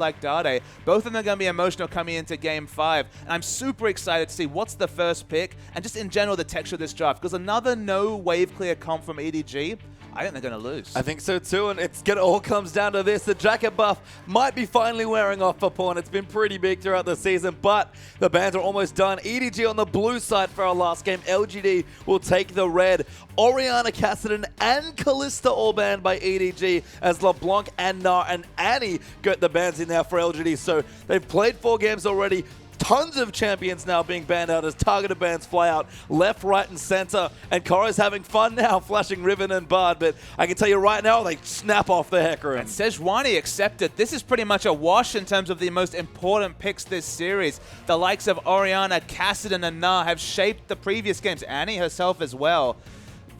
like Dade. Both of them are going to be emotional coming into Game 5. And I'm super excited to see what's the first pick and just in general the texture of this draft. Because another no wave clear comp from EDG, I think they're going to lose. I think so too, and all comes down to this. The jacket buff might be finally wearing off for Pawn. It's been pretty big throughout the season, but the bans are almost done. EDG on the blue side for our last game. LGD will take the red. Orianna, Cassidy, and Kalista all banned by EDG as LeBlanc and Nar and Annie got the bans in there for LGD. So they've played 4 games already. Tons of champions now being banned out as targeted bans fly out left, right, and center. And Korra's having fun now, flashing Riven and Bard. But I can tell you right now, they snap off the Hecarim. And Sejuani accepted. This is pretty much a wash in terms of the most important picks this series. The likes of Orianna, Cassidy, and Nar have shaped the previous games. Annie herself as well.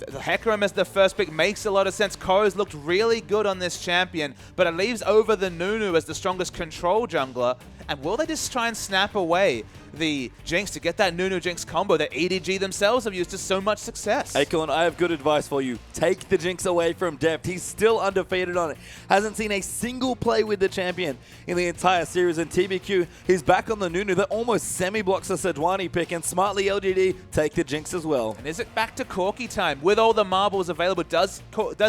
The Hecarim as the first pick makes a lot of sense. Korra's looked really good on this champion, but it leaves over the Nunu as the strongest control jungler. And will they just try and snap away the Jinx to get that Nunu Jinx combo that EDG themselves have used to so much success? Acorn, I have good advice for you. Take the Jinx away from Deft. He's still undefeated on it. Hasn't seen a single play with the champion in the entire series. And TBQ, he's back on the Nunu that almost semi-blocks the Sejuani pick. And smartly, LGD take the Jinx as well. And is it back to Corki time? With all the marbles available, does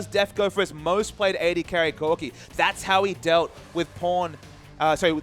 Deft go for his most played AD carry Corki? That's how he dealt with Pawn.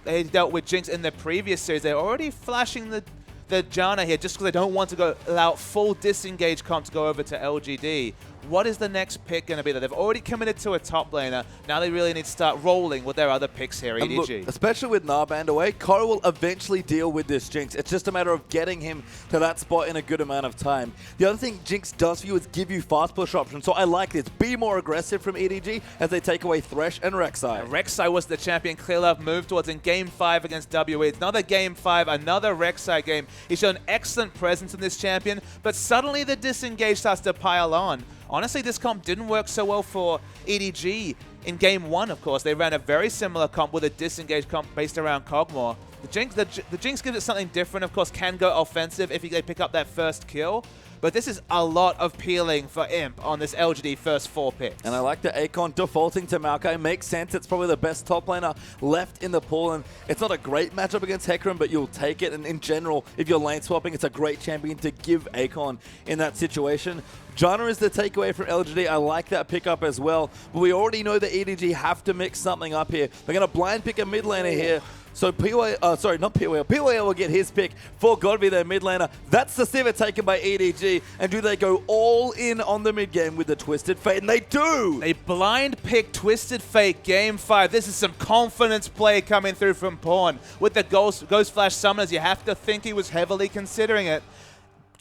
They dealt with Jinx in the previous series. They're already flashing the Janna here just because they don't want to allow full disengage comp to go over to LGD. What is the next pick going to be? They've already committed to a top laner. Now they really need to start rolling with their other picks here, EDG. Look, especially with Nar banned away, Korra will eventually deal with this Jinx. It's just a matter of getting him to that spot in a good amount of time. The other thing Jinx does for you is give you fast push options. So I like this. Be more aggressive from EDG as they take away Thresh and Rek'Sai. Rek'Sai was the champion Clearlove moved towards in Game 5 against WE. It's another Game 5, another Rek'Sai game. He's shown excellent presence in this champion, but suddenly the disengage starts to pile on. Honestly, this comp didn't work so well for EDG. In Game 1, of course, they ran a very similar comp with a disengage comp based around Kog'Maw. The Jinx gives it something different, of course, can go offensive if they pick up that first kill. But this is a lot of peeling for Imp on this LGD first 4 picks. And I like the Acorn defaulting to Maokai. Makes sense. It's probably the best top laner left in the pool. And it's not a great matchup against Hecarim, but you'll take it. And in general, if you're lane swapping, it's a great champion to give Acorn in that situation. Janna is the takeaway from LGD. I like that pickup as well. But we already know that EDG have to mix something up here. They're going to blind pick a mid laner here. So PYL will get his pick for GODV, their mid laner. That's the Sivir taken by EDG. And do they go all in on the mid game with the Twisted Fate? And they do! They blind pick Twisted Fate Game 5. This is some confidence play coming through from Pawn. With the Ghost Flash Summoners, you have to think he was heavily considering it.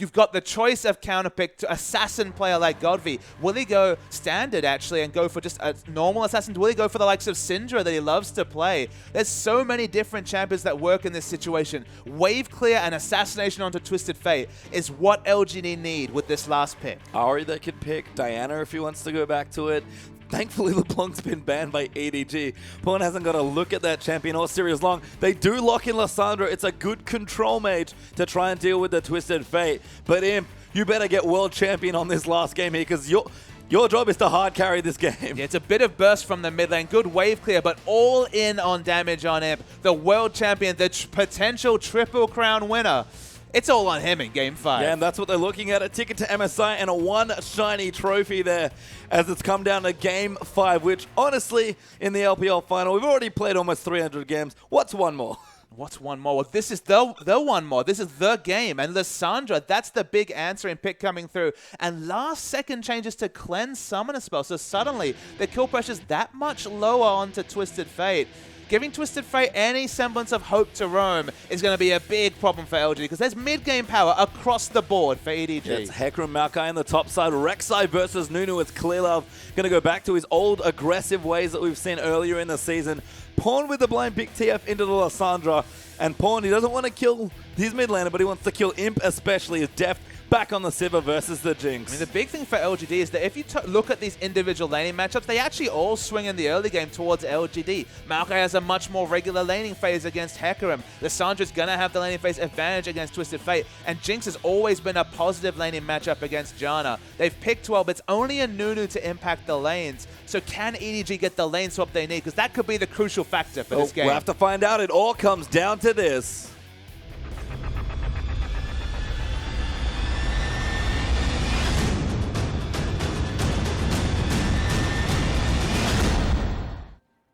You've got the choice of counterpick to assassin player like GODV. Will he go standard, actually, and go for just a normal assassin? Will he go for the likes of Syndra that he loves to play? There's so many different champions that work in this situation. Wave clear and assassination onto Twisted Fate is what LGD need with this last pick. Ahri they could pick. Diana if he wants to go back to it. Thankfully, LeBlanc's been banned by EDG. Pawn hasn't got to look at that champion all series long. They do lock in Lissandra. It's a good control mage to try and deal with the Twisted Fate. But Imp, you better get world champion on this last game here because your job is to hard carry this game. Yeah, it's a bit of burst from the mid lane. Good wave clear, but all in on damage on Imp. The world champion, the potential triple crown winner. It's all on him in Game 5. Yeah, and that's what they're looking at. A ticket to MSI and a 1 shiny trophy there as it's come down to Game 5, which honestly, in the LPL final, we've already played almost 300 games. What's one more? What's one more? Well, this is the one more. This is the game. And Lissandra, that's the big answering pick coming through. And last second changes to cleanse summoner spell. So suddenly, the kill pressure's that much lower onto Twisted Fate. Giving Twisted Fate any semblance of hope to roam is going to be a big problem for LGD because there's mid-game power across the board for EDG. Yeah, it's Hecarim, Maokai on the top side. Rek'Sai versus Nunu with Clearlove. Going to go back to his old aggressive ways that we've seen earlier in the season. Pawn with the blind pick TF into the Lissandra. And Pawn, he doesn't want to kill his mid laner, but he wants to kill Imp especially as Deft back on the Sivir versus the Jinx. I mean, the big thing for LGD is that if you look at these individual laning matchups, they actually all swing in the early game towards LGD. Maokai has a much more regular laning phase against Hecarim. Lissandra's going to have the laning phase advantage against Twisted Fate. And Jinx has always been a positive laning matchup against Janna. They've picked well, but it's only a Nunu to impact the lanes. So can EDG get the lane swap they need? Because that could be the crucial factor for this game. We'll have to find out. It all comes down to this.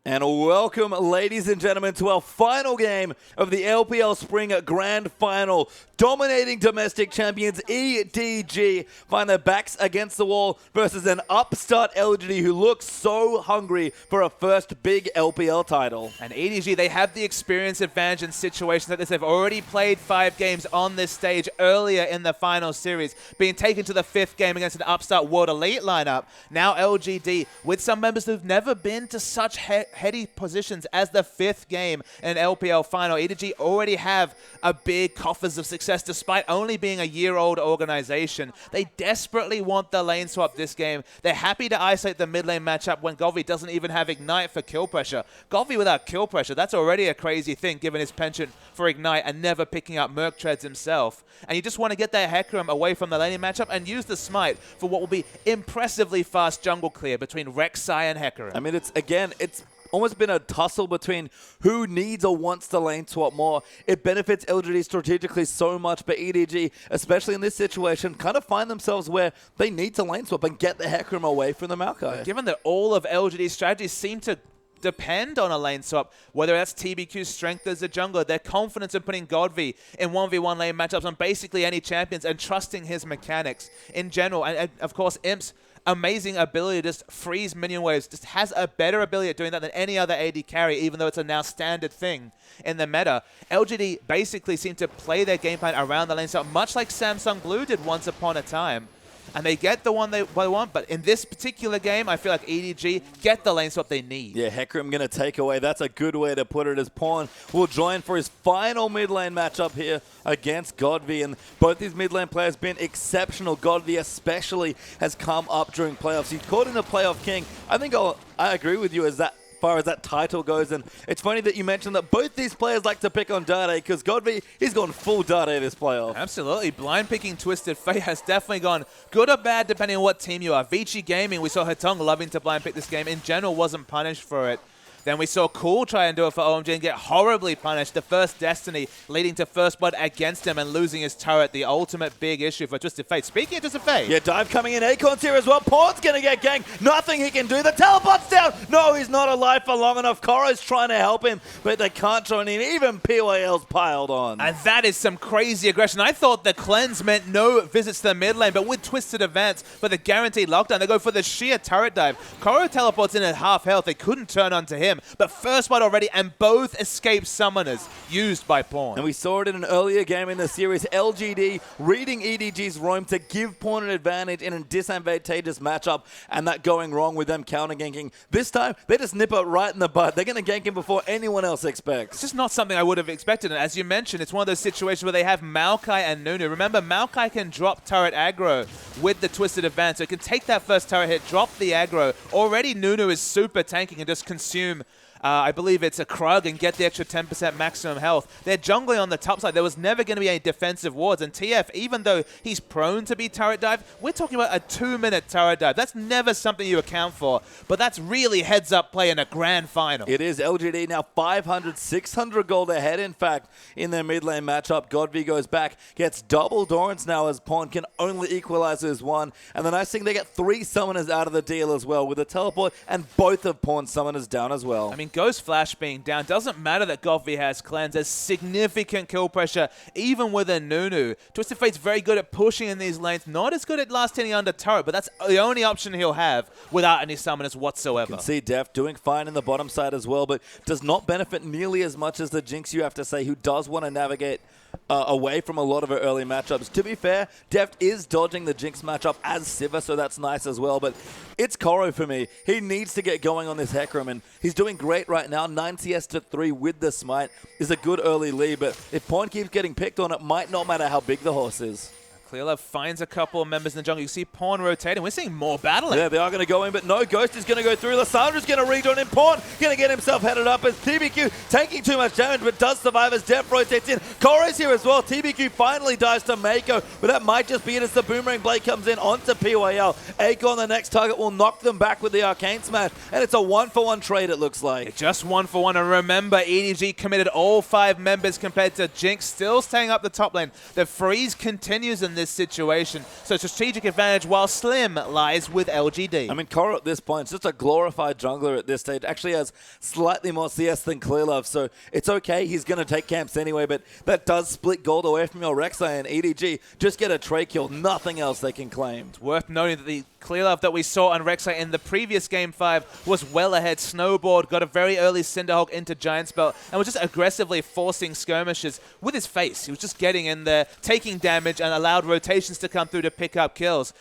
And welcome, ladies and gentlemen, to our final game of the LPL Spring Grand Final. Dominating domestic champions EDG find their backs against the wall versus an upstart LGD who looks so hungry for a first big LPL title. And EDG, they have the experience advantage in situations like this. They've already played 5 games on this stage earlier in the final series, being taken to the 5th game against an upstart World Elite lineup. Now LGD, with some members who've never been to such heady positions as the 5th game in an LPL final. EDG already have a big coffers of success despite only being a year-old organization. They desperately want the lane swap this game. They're happy to isolate the mid lane matchup when GODV doesn't even have Ignite for kill pressure. GODV without kill pressure, that's already a crazy thing given his penchant for Ignite and never picking up Merc Treads himself. And you just want to get that Hecarim away from the laning matchup and use the Smite for what will be impressively fast jungle clear between Rek'Sai and Hecarim. I mean, it's almost been a tussle between who needs or wants the lane swap more. It benefits LGD strategically so much, but EDG, especially in this situation, kind of find themselves where they need to lane swap and get the Hecarim away from the Maokai. Given that all of LGD's strategies seem to depend on a lane swap, whether that's TBQ's strength as a jungler, their confidence in putting GODV in 1v1 lane matchups on basically any champions and trusting his mechanics in general. And of course, Imp's amazing ability to just freeze minion waves, just has a better ability at doing that than any other AD carry, even though it's a now standard thing in the meta. LGD basically seem to play their game plan around the lane swap, much like Samsung Blue did once upon a time. And they get the one they want, but in this particular game, I feel like EDG get the lane swap they need. Yeah, Hecarim going to take away. That's a good way to put it, as Pawn will join for his final mid lane matchup here against GODV. And both these mid lane players been exceptional. GODV especially has come up during playoffs. He's called in the playoff king. I think I agree with you as far as that title goes. And it's funny that you mentioned that both these players like to pick on Dade, because GODV, he's gone full Dade this playoff. Absolutely. Blind picking Twisted Fate has definitely gone good or bad depending on what team you are. Vici Gaming, we saw Hetong loving to blind pick this game. In general, wasn't punished for it. Then we saw Cool try and do it for OMG and get horribly punished. The first Destiny leading to first blood against him and losing his turret. The ultimate big issue for Twisted Fate. Speaking of Twisted Fate. Yeah, dive coming in. Acorn's here as well. Pawn's going to get ganked. Nothing he can do. The teleport's down. No, he's not alive for long enough. Koro's trying to help him, but they can't join in. Even PYL's piled on. And that is some crazy aggression. I thought the cleanse meant no visits to the mid lane, but with Twisted Advance for the guaranteed lockdown, they go for the sheer turret dive. Koro teleports in at half health. They couldn't turn onto him, but first blood already, and both escape summoners used by Pawn. And we saw it in an earlier game in the series. LGD reading EDG's roam to give Pawn an advantage in a disadvantageous matchup, and that going wrong with them counter-ganking. This time, they just nip it right in the butt. They're going to gank him before anyone else expects. It's just not something I would have expected. And as you mentioned, it's one of those situations where they have Maokai and Nunu. Remember, Maokai can drop turret aggro with the Twisted Advance. So it can take that first turret hit, drop the aggro. Already Nunu is super tanking and just consume I believe it's a Krug and get the extra 10% maximum health. They're jungling on the top side. There was never going to be any defensive wards. And TF, even though he's prone to be turret dive, we're talking about a 2-minute turret dive. That's never something you account for. But that's really heads-up play in a grand final. It is. LGD now 500, 600 gold ahead, in fact, in their mid lane matchup. GODV goes back, gets double Dorrance now as Pawn can only equalize as one. And the nice thing, they get 3 summoners out of the deal as well with a teleport, and both of Pawn's summoners down as well. I mean, Ghost Flash being down, doesn't matter that GODV has cleanse. There's significant kill pressure, even with a Nunu. Twisted Fate's very good at pushing in these lanes, not as good at last hitting under turret, but that's the only option he'll have without any summoners whatsoever. You can see Deft doing fine in the bottom side as well, but does not benefit nearly as much as the Jinx, you have to say, who does want to navigate away from a lot of her early matchups. To be fair, Deft is dodging the Jinx matchup as Sivir, so that's nice as well, but it's Koro for me. He needs to get going on this Hecarim, and he's doing great right now. 9 CS to 3 with the Smite is a good early lead, but if Pawn keeps getting picked on, it might not matter how big the horse is. Clearlove finds a couple of members in the jungle. You see Pawn rotating. We're seeing more battling. Yeah, they are going to go in, but no, Ghost is going to go through. Lissandra's going to rejoin in. Pawn going to get himself headed up as TBQ taking too much damage, but does survive as Deft rotates in. Koro's here as well. TBQ finally dies to Meiko, but that might just be it as the Boomerang Blade comes in onto PYL. Acorn, the next target, will knock them back with the Arcane Smash, and it's a 1-for-1 trade, it looks like. Just 1-for-1, and remember, EDG committed all 5 members compared to Jinx, still staying up the top lane. The freeze continues in this situation. So strategic advantage while Slim lies with LGD. I mean, Koro at this point is just a glorified jungler at this stage. Actually has slightly more CS than Clearlove, so it's okay. He's going to take camps anyway, but that does split gold away from your Rek'Sai, and EDG just get a trade kill. Nothing else they can claim. It's worth noting that the Clearlove that we saw on Rek'Sai in the previous Game 5 was well ahead. Snowboard got a very early Cinderhulk into Giant Spell and was just aggressively forcing skirmishes with his face. He was just getting in there, taking damage, and allowed rotations to come through to pick up kills.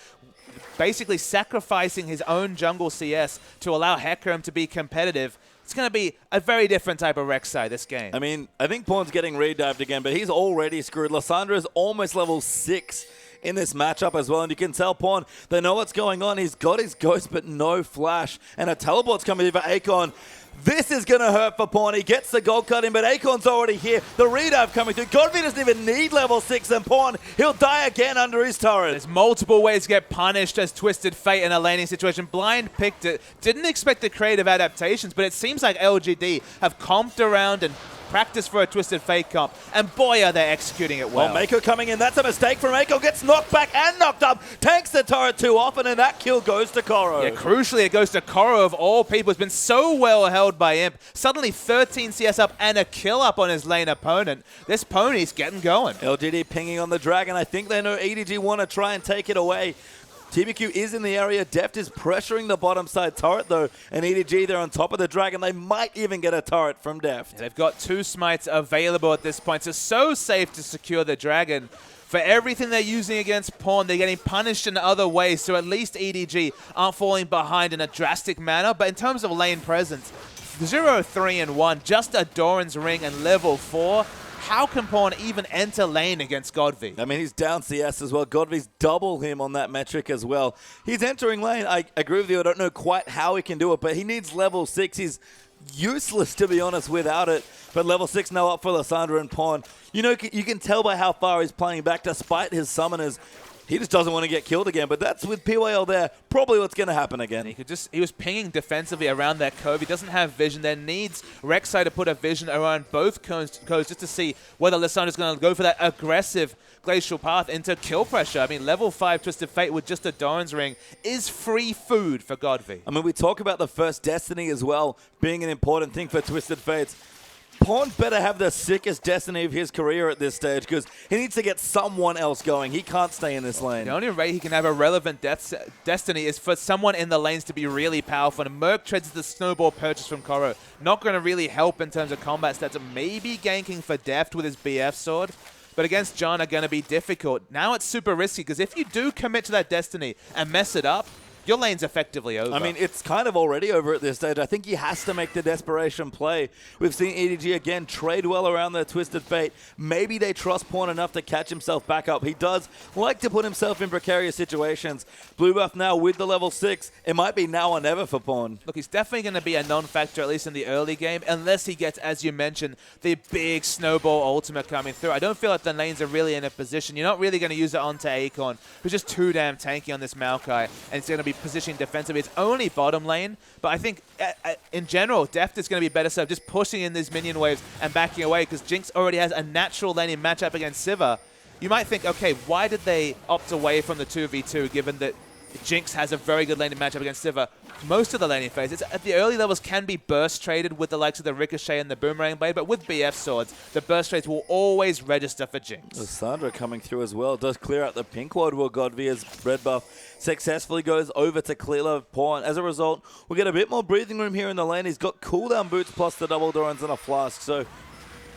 Basically sacrificing his own jungle CS to allow Hecarim to be competitive. It's going to be a very different type of Rek'Sai this game. I mean, I think Pawn's getting redived again, but he's already screwed. Lissandra is almost level 6 in this matchup as well, and you can tell Pawn, they know what's going on. He's got his Ghost, but no Flash, and a teleport's coming in for Acorn. This is going to hurt for Pawn. He gets the gold cut in, but Acorn's already here. The redive coming through. GODV doesn't even need level 6, and Pawn, he'll die again under his turret. There's multiple ways to get punished as Twisted Fate in a laning situation. Blind picked it. Didn't expect the creative adaptations, but it seems like LGD have comped around and practice for a Twisted Fate comp, and boy, are they executing it well. Meiko coming in. That's a mistake from Meiko. Gets knocked back and knocked up. Tanks the turret too often, and that kill goes to Koro. Yeah, crucially, it goes to Koro of all people. Has been so well held by Imp. Suddenly 13 CS up and a kill up on his lane opponent. This pony's getting going. LGD pinging on the Dragon. I think they know EDG want to try and take it away. TBQ is in the area. Deft is pressuring the bottom side turret, though, and EDG, they're on top of the Dragon. They might even get a turret from Deft. Yeah, they've got 2 smites available at this point, so safe to secure the Dragon. For everything they're using against Pawn, they're getting punished in other ways, so at least EDG aren't falling behind in a drastic manner. But in terms of lane presence, 0-3-1, just a Doran's Ring and level 4. How can Pawn even enter lane against GODV? I mean, he's down CS as well. GODV's double him on that metric as well. He's entering lane. I agree with you. I don't know quite how he can do it, but he needs level 6. He's useless, to be honest, without it. But level 6 now up for Lissandra and Pawn. You know, you can tell by how far he's playing back despite his summoners. He just doesn't want to get killed again, but that's with PYL there. Probably what's going to happen again. He was pinging defensively around that cove. He doesn't have vision. There needs Rek'Sai to put a vision around both coves just to see whether Lissandra's going to go for that aggressive glacial path into kill pressure. I mean, level 5 Twisted Fate with just a Doran's Ring is free food for GODV. I mean, we talk about the first Destiny as well being an important thing for Twisted Fates. Pawn better have the sickest Destiny of his career at this stage because he needs to get someone else going. He can't stay in this lane. The only way he can have a relevant Destiny is for someone in the lanes to be really powerful. And Merc treads the snowball purchase from Koro. Not going to really help in terms of combat stats. Maybe ganking for Deft with his BF sword. But against Janna, going to be difficult. Now it's super risky because if you do commit to that Destiny and mess it up, your lane's effectively over. I mean, it's kind of already over at this stage. I think he has to make the desperation play. We've seen EDG again trade well around their Twisted Fate. Maybe they trust Pawn enough to catch himself back up. He does like to put himself in precarious situations. Blue buff now with the level 6. It might be now or never for Pawn. Look, he's definitely going to be a non-factor, at least in the early game, unless he gets, as you mentioned, the big snowball ultimate coming through. I don't feel like the lanes are really in a position. You're not really going to use it onto Acorn, who's just too damn tanky on this Maokai, and it's going to be positioning defensively. It's only bottom lane, but I think in general, Deft is going to be better served just pushing in these minion waves and backing away because Jinx already has a natural laning matchup against Sivir. You might think, okay, why did they opt away from the 2v2 given that Jinx has a very good laning matchup against Sivir? Most of the laning phases at the early levels can be burst traded with the likes of the Ricochet and the Boomerang Blade, but with BF swords, the burst trades will always register for Jinx. Lissandra coming through as well. Does clear out the pink ward while GODV as red buff successfully goes over to Clearlove Pawn. As a result, we'll get a bit more breathing room here in the lane. He's got cooldown boots plus the double Dorans and a flask, so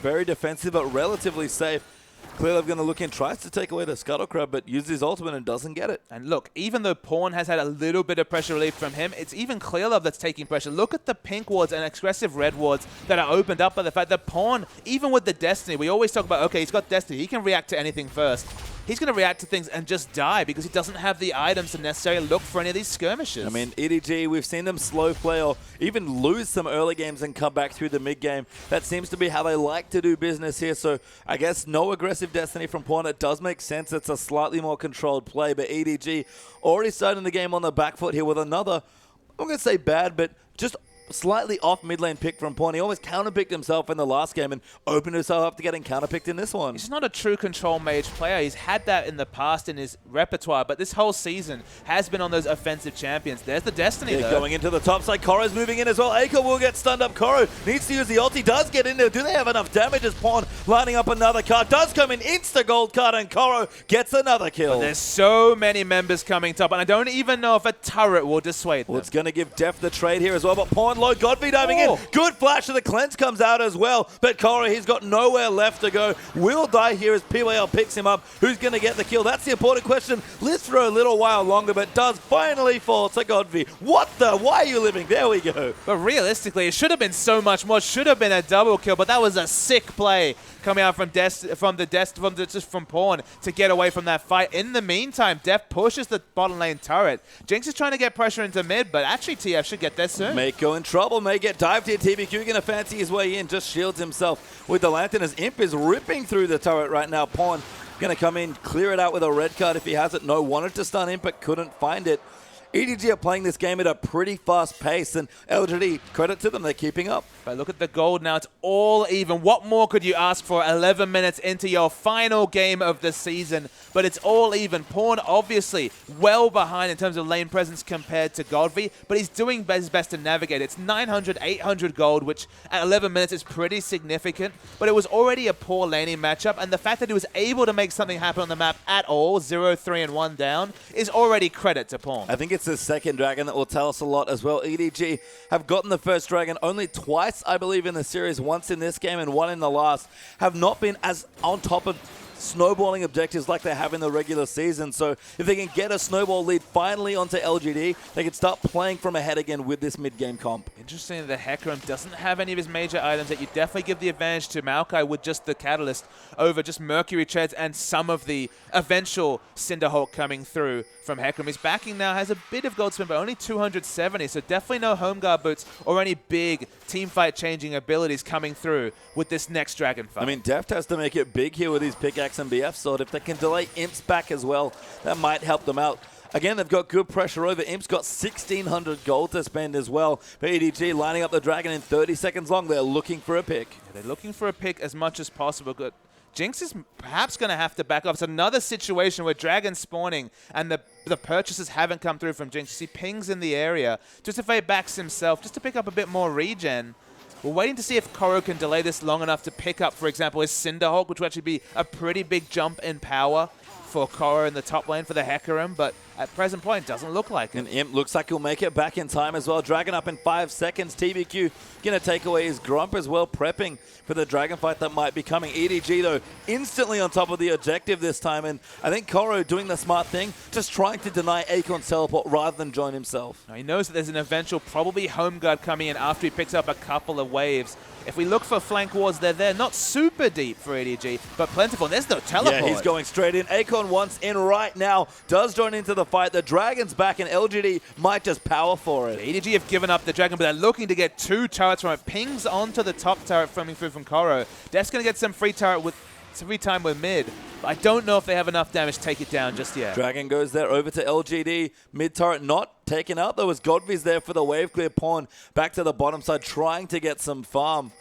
very defensive but relatively safe. Clearlove going to look in, tries to take away the Scuttle Crab, but uses his ultimate and doesn't get it. And look, even though Pawn has had a little bit of pressure relief from him, it's even Clearlove that's taking pressure. Look at the pink wards and aggressive red wards that are opened up by the fact that Pawn, even with the Destiny, we always talk about, okay, he's got Destiny, he can react to anything first. he's going to react to things and just die because he doesn't have the items to necessarily look for any of these skirmishes. I mean, EDG, we've seen them slow play or even lose some early games and come back through the mid game. That seems to be how they like to do business here. So I guess no aggressive Destiny from Pawn. It does make sense. It's a slightly more controlled play, but EDG already starting the game on the back foot here with another, I'm going to say bad, but just slightly off mid lane pick from Pawn. He almost counterpicked himself in the last game and opened himself up to getting counterpicked in this one. He's not a true control mage player. He's had that in the past in his repertoire, but this whole season has been on those offensive champions. There's the Destiny, though. Going into the top side. Koro's moving in as well. Acorn will get stunned up. Koro needs to use the ulti. Does get in there. Do they have enough damage as Pawn lining up another card? Does come in. Insta-gold card, and Koro gets another kill. But there's so many members coming top, and I don't even know if a turret will dissuade them. Well, it's going to give Deft the trade here as well, but Pawn low. GODV diving in. Good flash, and the cleanse comes out as well. But Koro, he's got nowhere left to go. Will die here as PYL picks him up. Who's going to get the kill? That's the important question. Lives for a little while longer, but does finally fall to GODV. What the? Why are you living? There we go. But realistically, it should have been so much more. Should have been a double kill, but that was a sick play coming out from Pawn to get away from that fight. In the meantime, Deft pushes the bottom lane turret. Jinx is trying to get pressure into mid, but actually TF should get there soon. Meiko in trouble. May get dived here. TBQ going to fancy his way in. Just shields himself with the lantern as Imp is ripping through the turret right now. Pawn going to come in, clear it out with a red card if he has it. No, wanted to stun Imp, but couldn't find it. EDG are playing this game at a pretty fast pace, and LGD, credit to them, they're keeping up. But look at the gold now. It's all even. What more could you ask for 11 minutes into your final game of the season? But it's all even. Pawn obviously well behind in terms of lane presence compared to GODV, but he's doing his best to navigate. It's 900, 800 gold, which at 11 minutes is pretty significant, but it was already a poor laning matchup, and the fact that he was able to make something happen on the map at all, 0, 3, and 1 down, is already credit to Pawn. I think it's the second dragon that will tell us a lot as well. EDG have gotten the first dragon only twice, I believe, in the series. Once in this game and one in the last. Have not been as on top of snowballing objectives like they have in the regular season. So if they can get a snowball lead finally onto LGD, they can start playing from ahead again with this mid-game comp. Interesting that the Hecarim doesn't have any of his major items, that you definitely give the advantage to Maokai with just the Catalyst over just Mercury Treads and some of the eventual Cinderhawk coming through from Hecarim. His backing now has a bit of gold spin, but only 270, so definitely no home guard boots or any big team fight changing abilities coming through with this next dragon fight. I mean, Deft has to make it big here with his pickaxe and BF sword. If they can delay Imp's back as well, that might help them out. Again, they've got good pressure over. Imp's got 1,600 gold to spend as well. But EDG lining up the dragon in 30 seconds long. They're looking for a pick. Yeah, they're looking for a pick as much as possible. Good. Jinx is perhaps going to have to back off. It's another situation where Dragon's spawning and the purchases haven't come through from Jinx. He pings in the area just to fade backs himself, just to pick up a bit more regen. We're waiting to see if Koro can delay this long enough to pick up, for example, his Cinderhawk, which would actually be a pretty big jump in power for Koro in the top lane for the Hecarim, but at present point, doesn't look like it. And Imp looks like he'll make it back in time as well. Dragon up in 5 seconds. TBQ going to take away his Grump as well, prepping for the dragon fight that might be coming. EDG, though, instantly on top of the objective this time, and I think Koro doing the smart thing, just trying to deny Acorn's teleport rather than join himself. Now, he knows that there's an eventual, probably home guard coming in after he picks up a couple of waves. If we look for flank wards, they're there. Not super deep for EDG, but plentiful. There's no teleport. Yeah, he's going straight in. Acorn wants in right now. Does join into the fight. The Dragon's back, and LGD might just power for it. EDG have given up the Dragon, but they're looking to get 2 turrets from it. Pings onto the top turret coming through from Koro. Deft's going to get some free time with mid. But I don't know if they have enough damage to take it down just yet. Dragon goes there over to LGD. Mid turret not taken out, though, as GODV's there for the wave clear. Pawn back to the bottom side, trying to get some farm.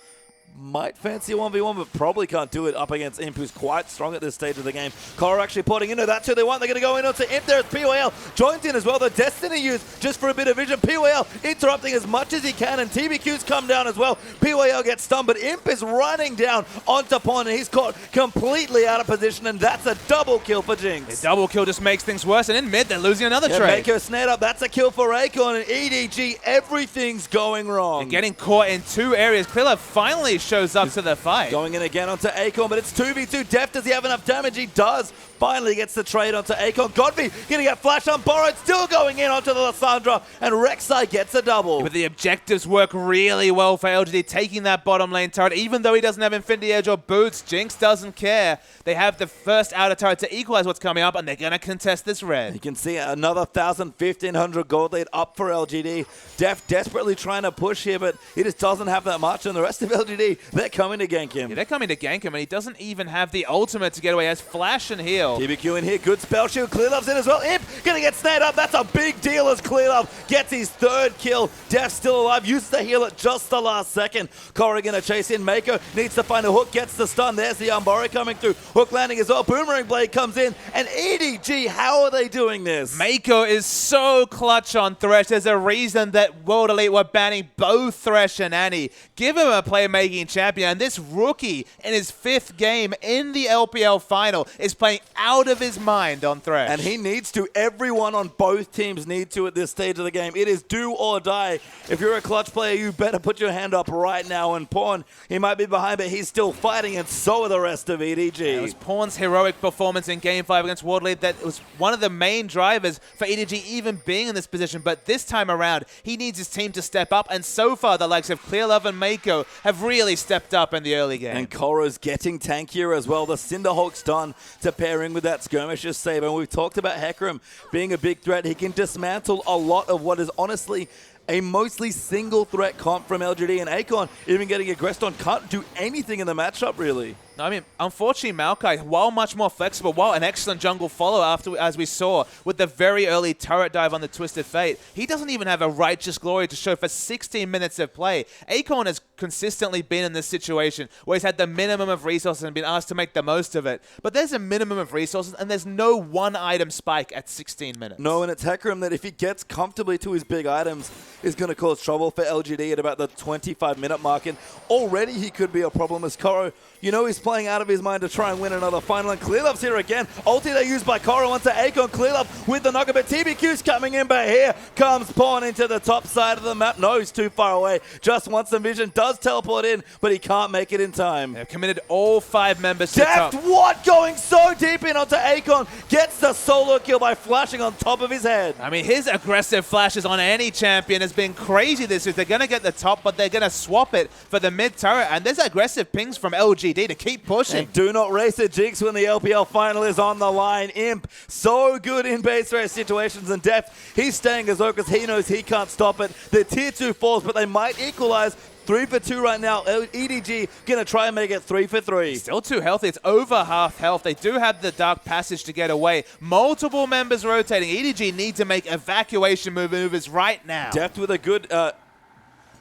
Might fancy a 1v1, but probably can't do it up against Imp, who's quite strong at this stage of the game. Koro actually porting into that's who they want. They're going to go in onto Imp there as PYL joins in as well. The Destiny use just for a bit of vision. PYL interrupting as much as he can, and TBQ's come down as well. PYL gets stunned, but Imp is running down onto Pawn, and he's caught completely out of position, and that's a double kill for Jinx. The double kill just makes things worse, and in mid, they're losing another trade. Meiko snared up. That's a kill for Acorn, and EDG, everything's going wrong. They're getting caught in 2 areas. Clearlove finally really shows up to the fight. Going in again onto Acorn, but it's 2v2. Deft, does he have enough damage? He does. Finally gets the trade onto Acorn. GODV gonna get flash on borrowed, still going in onto the Lissandra, and Rek'Sai gets a double. But the objectives work really well for LGD, taking that bottom lane turret. Even though he doesn't have Infinity Edge or boots, Jinx doesn't care. They have the first outer turret to equalize what's coming up, and they're gonna contest this red. You can see another 1,000, 1,500 gold lead up for LGD. Deft desperately trying to push here, but he just doesn't have that much, and the rest of LGD, they're coming to gank him. Yeah, they're coming to gank him, and he doesn't even have the ultimate to get away. He has flash and heal. TBQ in here, good spell shield. Clearlove's in as well. Imp gonna get snared up. That's a big deal as Clearlove gets his third kill. Deft still alive, used to heal at just the last second. Corey gonna chase in. Meiko needs to find a hook, gets the stun. There's the Umbari coming through. Hook landing as well. Boomerang Blade comes in. And EDG, how are they doing this? Meiko is so clutch on Thresh. There's a reason that World Elite were banning both Thresh and Annie. Give him a playmaking champion. And this rookie in his 5th game in the LPL final is playing out of his mind on Thresh. And he needs to. Everyone on both teams need to at this stage of the game. It is do or die. If you're a clutch player, you better put your hand up right now. And Pawn, he might be behind, but he's still fighting, and so are the rest of EDG. It was Pawn's heroic performance in Game 5 against World Elite that was one of the main drivers for EDG even being in this position. But this time around, he needs his team to step up. And so far, the likes of Clearlove and Meiko have really stepped up in the early game. And Koro's getting tankier as well. The Cinderhawk's done to pairing with that skirmishes save. And we've talked about Hecarim being a big threat. He can dismantle a lot of what is honestly a mostly single threat comp from LGD, and Acorn even getting aggressed on can't do anything in the matchup really. I mean, unfortunately, Maokai, while much more flexible, while an excellent jungle follow after, as we saw, with the very early turret dive on the Twisted Fate, he doesn't even have a Righteous Glory to show for 16 minutes of play. Acorn has consistently been in this situation where he's had the minimum of resources and been asked to make the most of it. But there's a minimum of resources, and there's no one-item spike at 16 minutes. No, and it's Hecarim that if he gets comfortably to his big items, is going to cause trouble for LGD at about the 25-minute mark. And already he could be a problem as Koro, you know, he's playing out of his mind to try and win another final. And Clearlove's here again. Ulti they used by Koro onto Acorn. Clearlove with the knock, but TBQ's coming in, but here comes Pawn into the top side of the map. No, he's too far away. Just wants some vision. Does teleport in, but he can't make it in time. They've committed all 5 members to top. Deft, what? Going so deep in onto Acorn. Gets the solo kill by flashing on top of his head. I mean, his aggressive flashes on any champion has been crazy this year. They're going to get the top, but they're going to swap it for the mid turret. And there's aggressive pings from LGD to keep pushing. And do not race a Jinx when the LPL final is on the line. Imp, so good in base race situations, and Deft, he's staying as well because he knows he can't stop it. The tier 2 falls, but they might equalize. 3 for 2 right now. EDG going to try and make it 3 for 3. Still too healthy. It's over half health. They do have the Dark Passage to get away. Multiple members rotating. EDG need to make evacuation maneuvers right now. Deft with a good...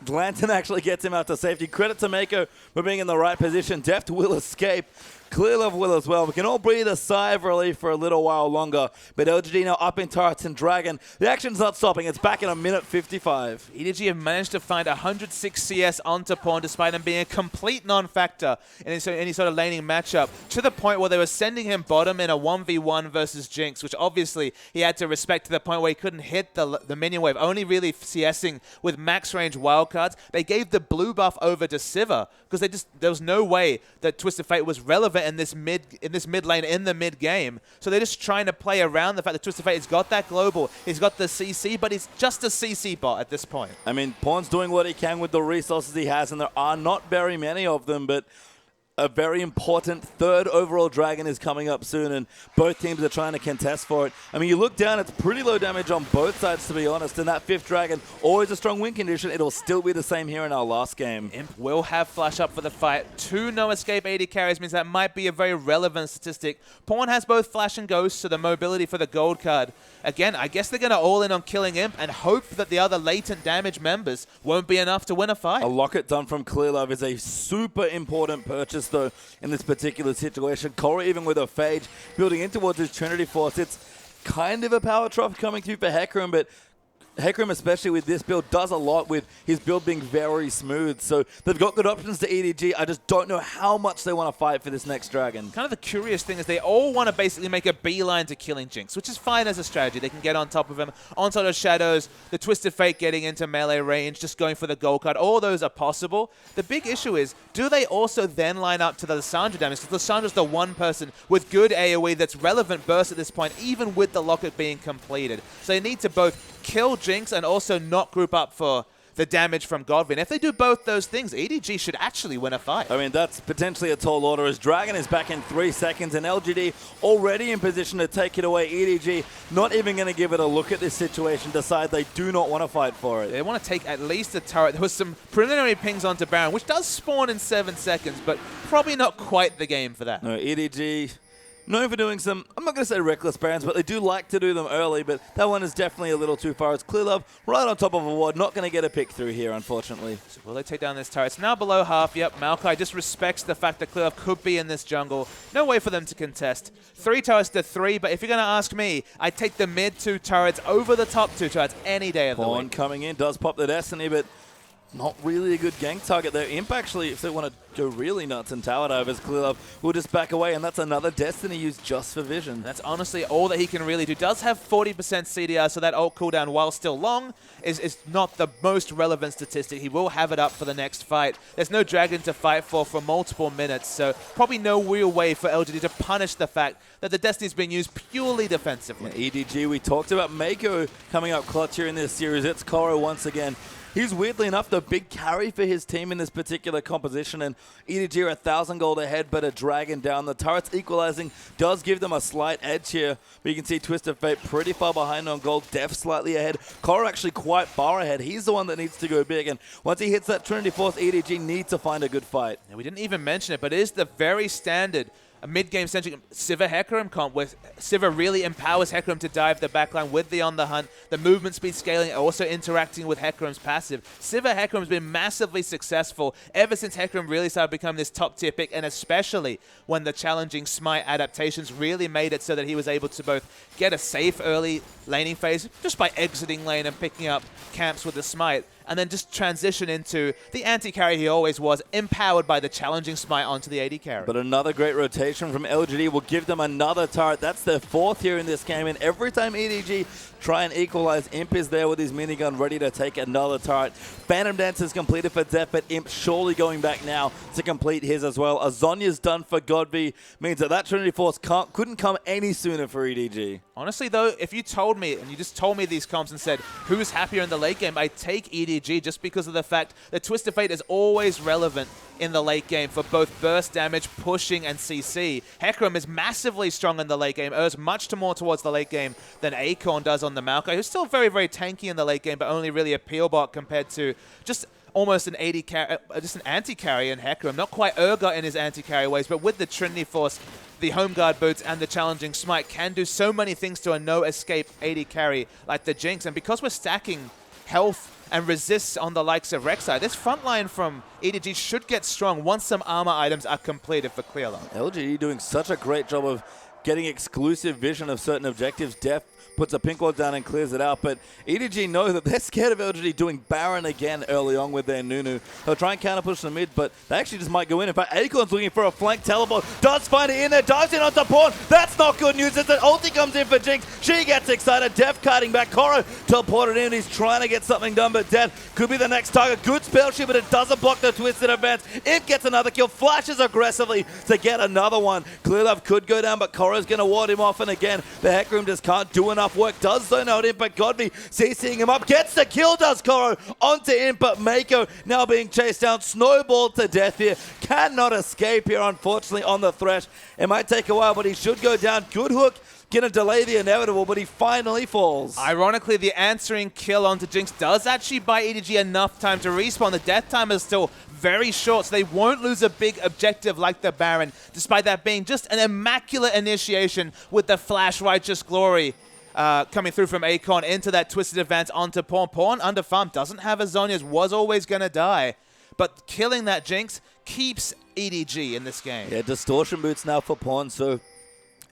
Lantern actually gets him out to safety. Credit to Meiko for being in the right position. Deft will escape. Clearlove will as well. We can all breathe a sigh of relief for a little while longer. But LGD now up in turrets and Dragon. The action's not stopping. It's back in a minute 55. EDG have managed to find 106 CS onto Pawn despite him being a complete non-factor in any sort of laning matchup, to the point where they were sending him bottom in a 1v1 versus Jinx, which obviously he had to respect to the point where he couldn't hit the minion wave, only really CSing with max range wildcards. They gave the blue buff over to Sivir because there was no way that Twisted Fate was relevant in this mid lane in the mid game. So they're just trying to play around the fact that Twisted Fate has got that global, he's got the CC, but he's just a CC bot at this point. I mean, Pawn's doing what he can with the resources he has, and there are not very many of them, but a very important 3rd overall Dragon is coming up soon, and both teams are trying to contest for it. I mean, you look down, it's pretty low damage on both sides, to be honest, and that 5th Dragon, always a strong win condition. It'll still be the same here in our last game. Imp will have flash up for the fight. 2 no-escape AD carries means that might be a very relevant statistic. Pawn has both flash and ghost, so the mobility for the gold card. Again, I guess they're going to all in on killing Imp and hope that the other latent damage members won't be enough to win a fight. A locket done from Clearlove is a super important purchase, though, in this particular situation. Corey, even with a Phage, building in towards his Trinity Force, it's kind of a power trough coming through for Hecarim, but Hecarim, especially with this build, does a lot with his build being very smooth. So they've got good options to EDG. I just don't know how much they want to fight for this next dragon. Kind of the curious thing is they all want to basically make a beeline to killing Jinx, which is fine as a strategy. They can get on top of him, onto those shadows, the Twisted Fate getting into melee range, just going for the gold card. All those are possible. The big issue is, do they also then line up to the Lissandra damage? Because Lissandra's the one person with good AoE that's relevant burst at this point, even with the locket being completed. So they need to both kill Jinx and also not group up for the damage from GODV. And if they do both those things, EDG should actually win a fight. I mean, that's potentially a tall order as Dragon is back in 3 seconds and LGD already in position to take it away. EDG not even going to give it a look at this situation, decide they do not want to fight for it. They want to take at least a turret. There was some preliminary pings onto Baron, which does spawn in 7 seconds, but probably not quite the game for that. No, EDG known for doing some, I'm not going to say reckless Barons, but they do like to do them early, but that one is definitely a little too far. It's Clearlove right on top of a ward, not going to get a pick through here, unfortunately. So will they take down this turret? It's now below half. Yep, Maokai just respects the fact that Clearlove could be in this jungle. No way for them to contest. 3 turrets to 3, but if you're going to ask me, I'd take the mid 2 turrets over the top 2 turrets any day of the Pawn week. coming in, does pop the Destiny, but not really a good gank target there. Imp actually, if they want to go really nuts and tower divers, Clearlove will just back away, and that's another Destiny used just for vision. That's honestly all that he can really do. Does have 40% CDR, so that ult cooldown, while still long, is not the most relevant statistic. He will have it up for the next fight. There's no dragon to fight for multiple minutes, so probably no real way for LGD to punish the fact that the Destiny's being used purely defensively. Yeah, EDG, we talked about Meiko coming up clutch here in this series. It's Koro once again. He's weirdly enough the big carry for his team in this particular composition, and EDG are 1,000 gold ahead, but a dragon down. The turrets equalizing does give them a slight edge here, but you can see Twisted Fate pretty far behind on gold, Deft slightly ahead. Koro actually quite far ahead. He's the one that needs to go big, and once he hits that Trinity Force, EDG need to find a good fight. And we didn't even mention it, but it is the very standard a mid-game centric Sivir Hecarim comp where Sivir really empowers Hecarim to dive the backline with the On the Hunt, the movement speed scaling, also interacting with Hecarim's passive. Sivir Hecarim's been massively successful ever since Hecarim really started becoming this top-tier pick, and especially when the challenging Smite adaptations really made it so that he was able to both get a safe early laning phase just by exiting lane and picking up camps with the Smite, and then just transition into the anti-carry he always was, empowered by the challenging Smite onto the AD carry. But another great rotation from LGD will give them another turret. That's their 4th here in this game, and every time EDG try and equalize, Imp is there with his minigun ready to take another turret. Phantom Dance is completed for Deft, but Imp surely going back now to complete his as well. Azonya's done for GODV, means that Trinity Force couldn't come any sooner for EDG. Honestly, though, if you told me, and you just told me these comps and said, who's happier in the late game, I'd take EDG just because of the fact that Twisted Fate is always relevant in the late game for both burst damage, pushing, and CC. Hecarim is massively strong in the late game, errs much more towards the late game than Acorn does on the Maokai, who's still very, very tanky in the late game, but only really a peel bot compared to just almost an AD carry, just an anti-carry in Hecarim. Not quite Urgot in his anti-carry ways, but with the Trinity Force, the Home Guard boots, and the challenging Smite can do so many things to a no-escape AD carry like the Jinx. And because we're stacking health and resists on the likes of Rek'Sai, this front line from EDG should get strong once some armor items are completed for Clearlove. LGD doing such a great job of getting exclusive vision of certain objectives. Deft puts a pink ward down and clears it out, but EDG know that they're scared of LGD doing Baron again early on with their Nunu. They'll try and counter push the mid, but they actually just might go in. In fact, Acorn's looking for a flank teleport, does find it in there, dives in onto Pawn. That's not good news as the ulti comes in for Jinx. She gets excited, Deft cutting back, Koro teleported in, he's trying to get something done, but Deft could be the next target. Good spell shield, but it doesn't block the twisted advance. Imp gets another kill, flashes aggressively to get another one. Clearlove could go down, but Koro's going to ward him off, and again, the Hecarim just can't do enough work. Does zone out Imp, but GODV CCing him up, gets the kill, does Koro onto Imp, but Meiko now being chased down, snowballed to death here. Cannot escape here, unfortunately, on the Thresh. It might take a while, but he should go down. Good hook. Gonna delay the inevitable, but he finally falls. Ironically, the answering kill onto Jinx does actually buy EDG enough time to respawn. The death time is still very short, so they won't lose a big objective like the Baron, despite that being just an immaculate initiation with the Flash Righteous Glory coming through from Acorn into that twisted advance onto Pawn. Pawn under farm, doesn't have a Zhonya's, was always going to die. But killing that Jinx keeps EDG in this game. Yeah, distortion boots now for Pawn, so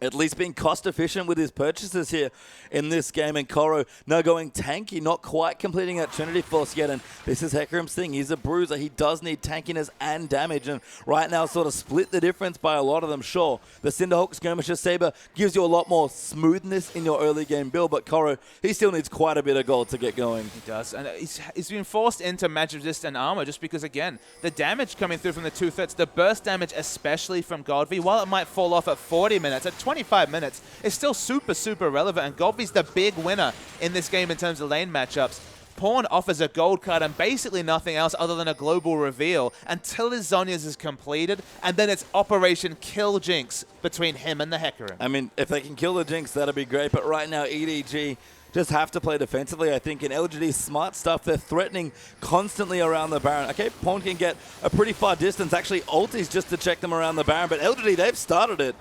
at least being cost efficient with his purchases here in this game. And Koro now going tanky, not quite completing that Trinity Force yet. And this is Hecarim's thing. He's a bruiser. He does need tankiness and damage. And right now sort of split the difference by a lot of them. Sure, the Cinderhawk Skirmishes Saber gives you a lot more smoothness in your early game build. But Koro, he still needs quite a bit of gold to get going. He does. And he's been forced into magic resistant armor just because, again, the damage coming through from the 2 threats, the burst damage especially from GODV, while it might fall off at 40 minutes, at 25 minutes, it's still super, super relevant. And GODV's the big winner in this game in terms of lane matchups. Pawn offers a gold card and basically nothing else other than a global reveal until his Zhonya's is completed, and then it's Operation Kill Jinx between him and the Hecarim. I mean, if they can kill the Jinx, that'd be great. But right now, EDG just have to play defensively. I think in LGD's smart stuff, they're threatening constantly around the Baron. Okay, Pawn can get a pretty far distance. Actually, ultis just to check them around the Baron, but LGD, they've started it.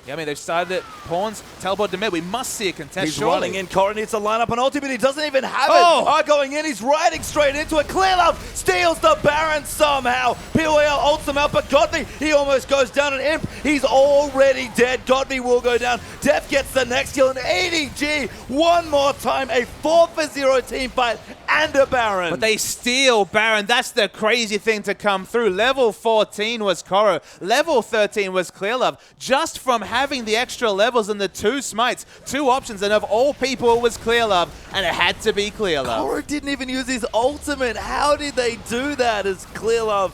Yeah, I mean, they've started it. Pawn's teleport to mid. We must see a contest. He's surely. running in. Koro needs to line up an ulti, but he doesn't even have it. Going in. He's riding straight into it. Clearlove steals the Baron somehow. POL ults him out, but GODV, he almost goes down. An Imp, he's already dead. GODV will go down. Deft gets the next kill. And ADG, one more time, a 4-for-0 team fight and a Baron. But they steal Baron. That's the crazy thing to come through. Level 14 was Koro. Level 13 was Clearlove. Just from having the extra levels and the 2 smites, 2 options, and of all people it was Clearlove, and it had to be Clearlove. Koro didn't even use his ultimate. How did they do that as Clearlove?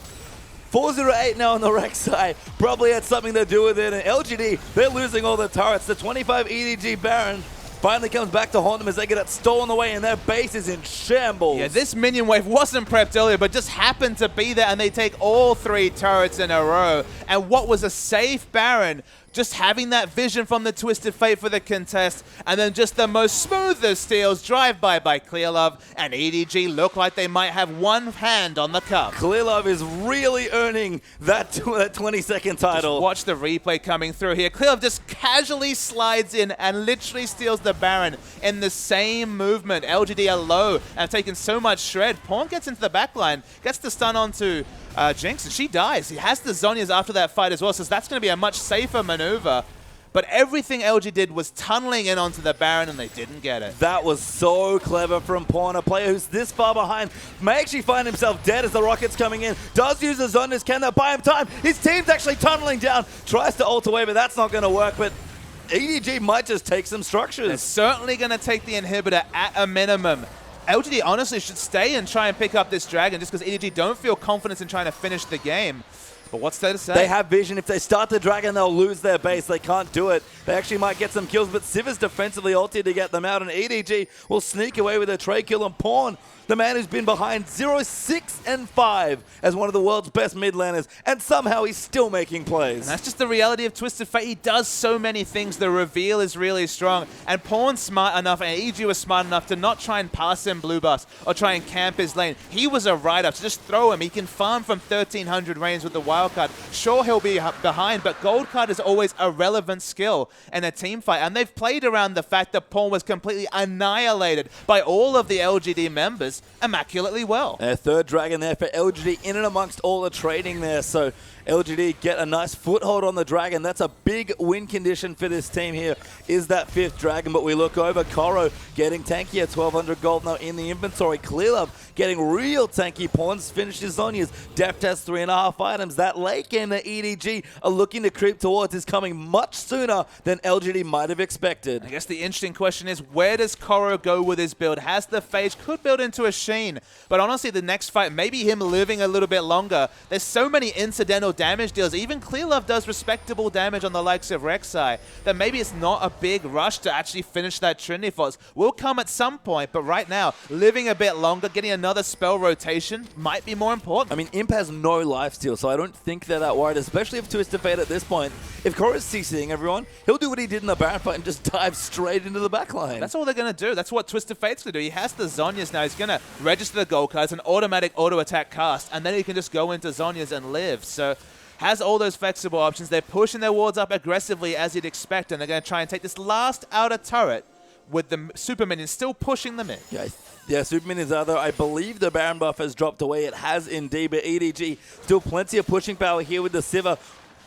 408 now on the Rek'Sai. Probably had something to do with it. And LGD, they're losing all the turrets. The 25 EDG Baron finally comes back to haunt them as they get it stolen away, and their base is in shambles. Yeah, this minion wave wasn't prepped earlier, but just happened to be there, and they take all 3 turrets in a row. And what was a safe Baron, just having that vision from the Twisted Fate for the contest, and then just the most smoothest steals, drive-by by Clearlove, and EDG look like they might have one hand on the cup. Clearlove is really earning that 20-second title. Just watch the replay coming through here. Clearlove just casually slides in and literally steals the Baron in the same movement. LGD are low and have taken so much shred. Pawn gets into the backline, gets the stun onto Jinx, and she dies. He has the Zhonya's after that fight as well, so that's going to be a much safer maneuver. But everything LG did was tunneling in onto the Baron, and they didn't get it. That was so clever from Pawn. A player who's this far behind may actually find himself dead as the rocket's coming in. Does use the Zhonya's. Can that buy him time? His team's actually tunneling down. Tries to ult away, but that's not going to work. But EDG might just take some structures. They're certainly going to take the inhibitor at a minimum. LGD honestly should stay and try and pick up this dragon just because EDG don't feel confidence in trying to finish the game. But what's there to say? They have vision. If they start the dragon, they'll lose their base. They can't do it. They actually might get some kills, but Sivir's defensively ulted to get them out, and EDG will sneak away with a trade kill. And Pawn, the man who's been behind 0-6-5 as one of the world's best mid laners, and somehow he's still making plays. And that's just the reality of Twisted Fate. He does so many things. The reveal is really strong. And Pawn's smart enough, and EDG was smart enough to not try and pass him blue bus or try and camp his lane. He was a write-up, so just throw him. He can farm from 1300 range with the wild card. Sure, he'll be behind, but gold card is always a relevant skill in a team fight. And they've played around the fact that Pawn was completely annihilated by all of the LGD members immaculately well. A third dragon there for LGD in and amongst all the trading there. So LGD get a nice foothold on the dragon. That's a big win condition for this team here, is that 5th dragon. But we look over, Koro getting tanky at 1200 gold now in the inventory. Clearlove getting real tanky. Pawns finished his Zhonya's. Deft has 3.5 items. That late game that EDG are looking to creep towards is coming much sooner than LGD might have expected. I guess the interesting question is, where does Koro go with his build? Has the Phage, could build into a Sheen, but honestly the next fight, maybe him living a little bit longer. There's so many incidental damage deals. Even Clearlove does respectable damage on the likes of Rek'Sai, that maybe it's not a big rush to actually finish that Trinity Force. Will come at some point, but right now, living a bit longer, getting another spell rotation might be more important. I mean, Imp has no lifesteal, so I don't think they're that worried, especially if Twisted Fate at this point. If Koro's CCing everyone, he'll do what he did in the Baron fight and just dive straight into the backline. That's all they're going to do. That's what Twisted Fate's going to do. He has the Zhonya's now. He's going to register the gold cards, an automatic auto-attack cast, and then he can just go into Zhonya's and live. So has all those flexible options. They're pushing their wards up aggressively as you'd expect, and they're going to try and take this last outer turret with the super minions still pushing them in. Yeah, super minions are, though. I believe the Baron buff has dropped away. It has indeed, but EDG still plenty of pushing power here with the Sivir.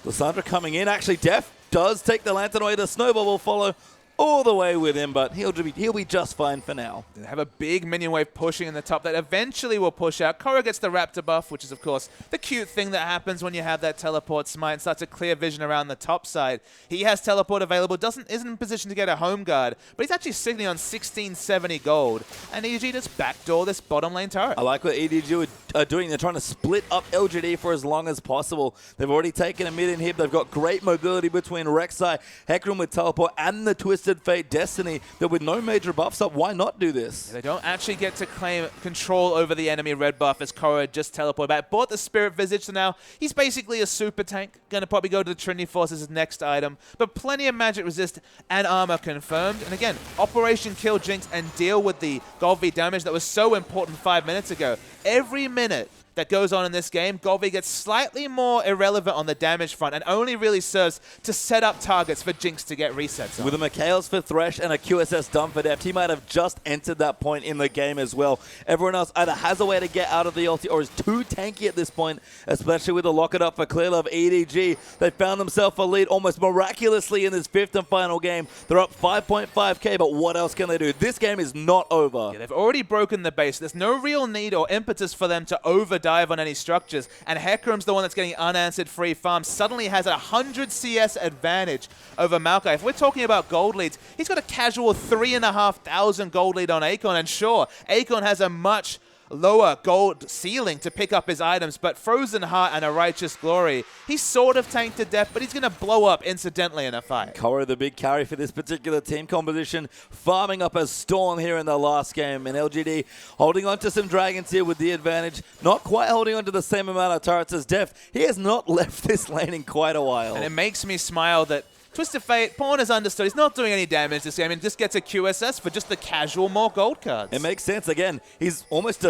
Lissandra coming in. Actually, Deft does take the lantern away. The snowball will follow all the way with him, but he'll be just fine for now. They have a big minion wave pushing in the top that eventually will push out. Korra gets the Raptor buff, which is, of course, the cute thing that happens when you have that teleport smite and starts a clear vision around the top side. He has teleport available, isn't in position to get a home guard, but he's actually sitting on 1670 gold, and EDG just backdoor this bottom lane turret. I like what EDG are doing. They're trying to split up LGD for as long as possible. They've already taken a mid inhib. They've got great mobility between Rek'Sai, Hecarim with teleport, and the Twisted Fate Destiny, that with no major buffs up, why not do this? They don't actually get to claim control over the enemy red buff as Korra just teleported back. Bought the Spirit Visage, so now he's basically a super tank. Going to probably go to the Trinity Force as his next item. But plenty of magic resist and armor confirmed. And again, Operation Kill Jinx and deal with the GODV damage that was so important 5 minutes ago. Every minute that goes on in this game, GODV gets slightly more irrelevant on the damage front and only really serves to set up targets for Jinx to get resets on. With a Mikhails for Thresh and a QSS done for Deft, he might have just entered that point in the game as well. Everyone else either has a way to get out of the ulti or is too tanky at this point, especially with the lock it up for Clearlove. EDG, they found themselves a lead almost miraculously in this fifth and final game. They're up 5.5k, but what else can they do? This game is not over. Yeah, they've already broken the base. There's no real need or impetus for them to overdive on any structures, and Hecarim's the one that's getting unanswered free farm. Suddenly has a 100 CS advantage over Maokai. If we're talking about gold leads, he's got a casual 3,500 gold lead on Acorn, and sure, Acorn has a much lower gold ceiling to pick up his items, but Frozen Heart and a Righteous Glory, he's sort of tanked to death, but he's going to blow up incidentally in a fight. Korra, the big carry for this particular team composition, farming up a storm here in the last game, and LGD holding on to some dragons here with the advantage, not quite holding on to the same amount of turrets as Deft. He has not left this lane in quite a while. And it makes me smile that Twisted Fate, Pawn has understood. He's not doing any damage this game and just gets a QSS for just the casual more gold cards. It makes sense. Again, he's almost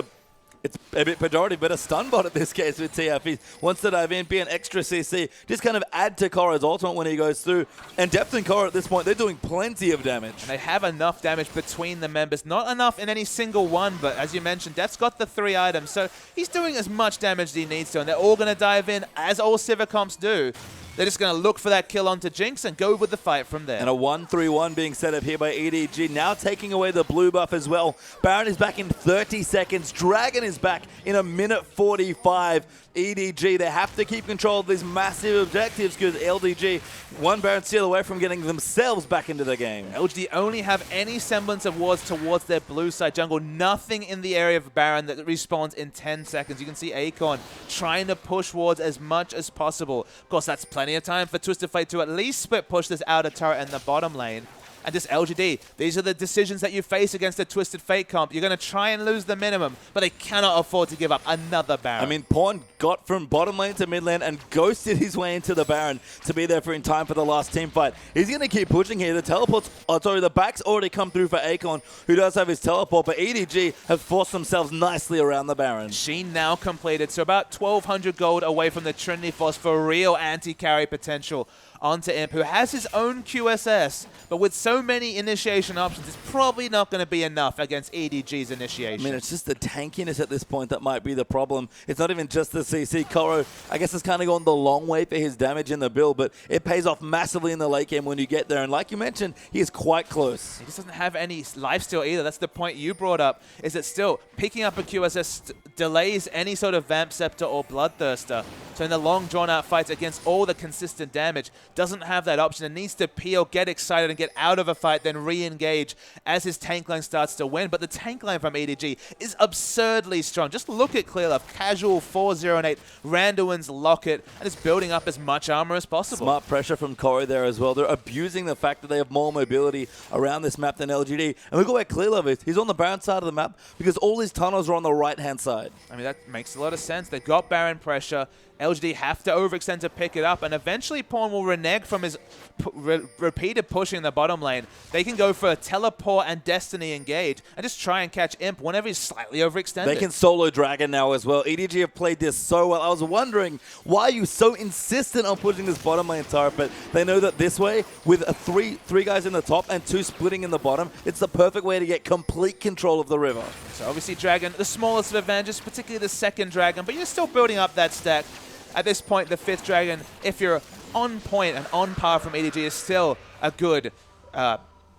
it's a bit pejorative, but a stun bot at this case with TF. He wants to dive in, be an extra CC, just kind of add to Korra's ultimate when he goes through. And Deft and Korra at this point, they're doing plenty of damage. And they have enough damage between the members. Not enough in any single one, but as you mentioned, Deft's got the 3 items, so he's doing as much damage as he needs to, and they're all going to dive in, as all Sivir comps do. They're just going to look for that kill onto Jinx and go with the fight from there. And a 1-3-1 being set up here by EDG, now taking away the blue buff as well. Baron is back in 30 seconds. Dragon is back in a minute 45. EDG, they have to keep control of these massive objectives because LDG, one Baron steal away from getting themselves back into the game. LGD only have any semblance of wards towards their blue side jungle. Nothing in the area of Baron that respawns in 10 seconds. You can see Acorn trying to push wards as much as possible. Of course, that's plenty of time for Twisted Fate to at least split push this outer turret in the bottom lane. And this LGD, these are the decisions that you face against a Twisted Fate comp. You're going to try and lose the minimum, but they cannot afford to give up another Baron. I mean, Pawn got from bottom lane to mid lane and ghosted his way into the Baron to be there for in time for the last team fight. He's going to keep pushing here. The teleports, the back's already come through for Acorn, who does have his teleport, but EDG have forced themselves nicely around the Baron. Sheen now completed, so about 1,200 gold away from the Trinity Force for real anti-carry potential onto Imp, who has his own QSS, but with so many initiation options, it's probably not going to be enough against EDG's initiation. I mean, it's just the tankiness at this point that might be the problem. It's not even just the CC. Korra, I guess, has kind of gone the long way for his damage in the build, but it pays off massively in the late game when you get there. And like you mentioned, he is quite close. He just doesn't have any lifesteal either. That's the point you brought up, is that still picking up a QSS delays any sort of Vamp Scepter or Bloodthirster. So in the long drawn-out fights against all the consistent damage, doesn't have that option and needs to peel, get excited, and get out of a fight, then re-engage as his tank line starts to win. But the tank line from EDG is absurdly strong. Just look at Clearlove, casual 4-0-8, Randuin's Locket, and it's building up as much armor as possible. Smart pressure from Korra there as well. They're abusing the fact that they have more mobility around this map than LGD. And look at where Clearlove is. He's on the Baron side of the map because all his tunnels are on the right-hand side. I mean, that makes a lot of sense. They've got Baron pressure. LGD have to overextend to pick it up, and eventually Pawn will renege from his repeated pushing in the bottom lane. They can go for a teleport and Destiny engage and just try and catch Imp whenever he's slightly overextended. They can solo Dragon now as well. EDG have played this so well. I was wondering, why are you so insistent on pushing this bottom lane turret? But they know that this way, with a three guys in the top and 2 splitting in the bottom, it's the perfect way to get complete control of the river. So obviously Dragon, the smallest of advantages, particularly the second Dragon, but you're still building up that stack. At this point, the 5th Dragon, if you're on point and on par from EDG is still a good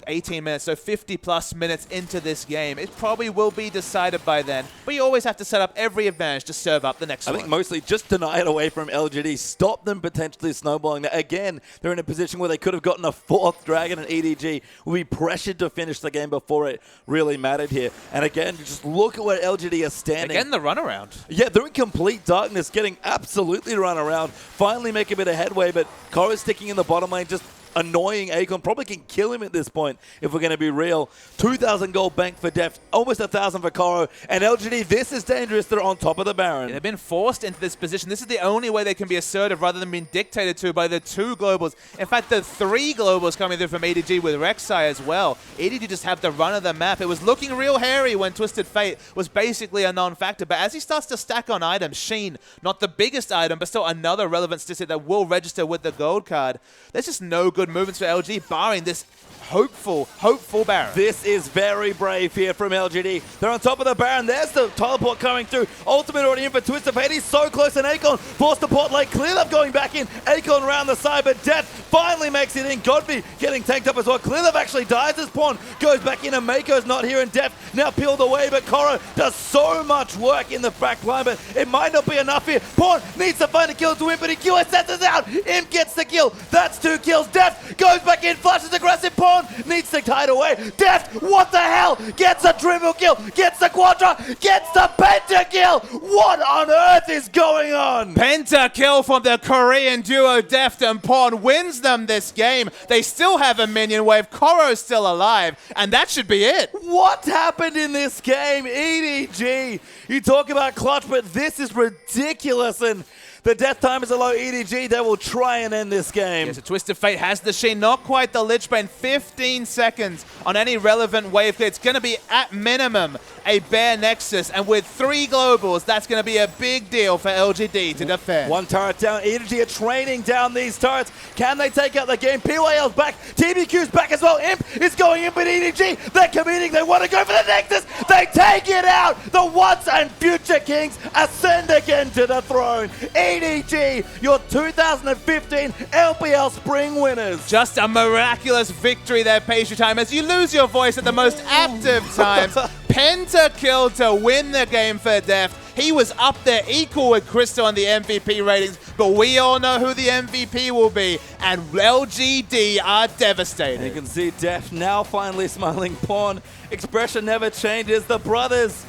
18 minutes, so 50+ minutes into this game. It probably will be decided by then, but you always have to set up every advantage to serve up the next one. I think mostly just deny it away from LGD, stop them potentially snowballing. Again, they're in a position where they could have gotten a 4th dragon, and EDG will be pressured to finish the game before it really mattered here. And again, just look at where LGD are standing. Again, the runaround. Yeah, they're in complete darkness, getting absolutely run around, finally make a bit of headway, but Koro's sticking in the bottom lane, just annoying Acorn. Probably can kill him at this point if we're going to be real. 2,000 gold bank for Deft, almost 1,000 for Koro. And LGD, this is dangerous. They're on top of the Baron. Yeah, they've been forced into this position. This is the only way they can be assertive rather than being dictated to by the 2 globals. In fact, the 3 globals coming through from EDG with Rek'Sai as well. EDG just have the run of the map. It was looking real hairy when Twisted Fate was basically a non-factor. But as he starts to stack on items, Sheen, not the biggest item, but still another relevant statistic that will register with the gold card. There's just no good movements for LG, barring this hopeful Baron. This is very brave here from LGD. They're on top of the Baron. There's the teleport coming through. Ultimate already in for Twisted Fate. He's so close, and Acorn forced the port late. Clearlove going back in. Acorn around the side, but Deft finally makes it in. GODV getting tanked up as well. Clearlove actually dies as Pawn goes back in, and Meiko's not here, and Deft now peeled away, but Koro does so much work in the back line, but it might not be enough here. Pawn needs to find a kill to win, but he QSS's out. Imp gets the kill. That's 2 kills. Deft goes back in, flashes aggressive. Pawn needs to hide away. Deft, what the hell? Gets a triple kill, gets the quadra, gets the pentakill. What on earth is going on? Pentakill from the Korean duo Deft and Pawn wins them this game. They still have a minion wave. Koro's still alive, and that should be it. What happened in this game? EDG, you talk about clutch, but this is ridiculous, and the death time is a low. EDG, they will try and end this game. Yes, a Twisted Fate has the Sheen, not quite the Lich Bane. 15 seconds on any relevant wave clear. It's going to be, at minimum, a bare Nexus. And with 3 globals, that's going to be a big deal for LGD to defend. 1 turret down. EDG are training down these turrets. Can they take out the game? PYL's back. TBQ's back as well. Imp is going in, but EDG, they're committing. They want to go for the Nexus. They take it out. The once and future Kings ascend again to the throne. EDG, your 2015 LPL Spring winners. Just a miraculous victory there, Pastry Time, as you lose your voice at the most active times. Pentakill to win the game for Deft. He was up there equal with Crystal on the MVP ratings, but we all know who the MVP will be, and LGD are devastated. You can see Deft now finally smiling. Pawn expression never changes. The brothers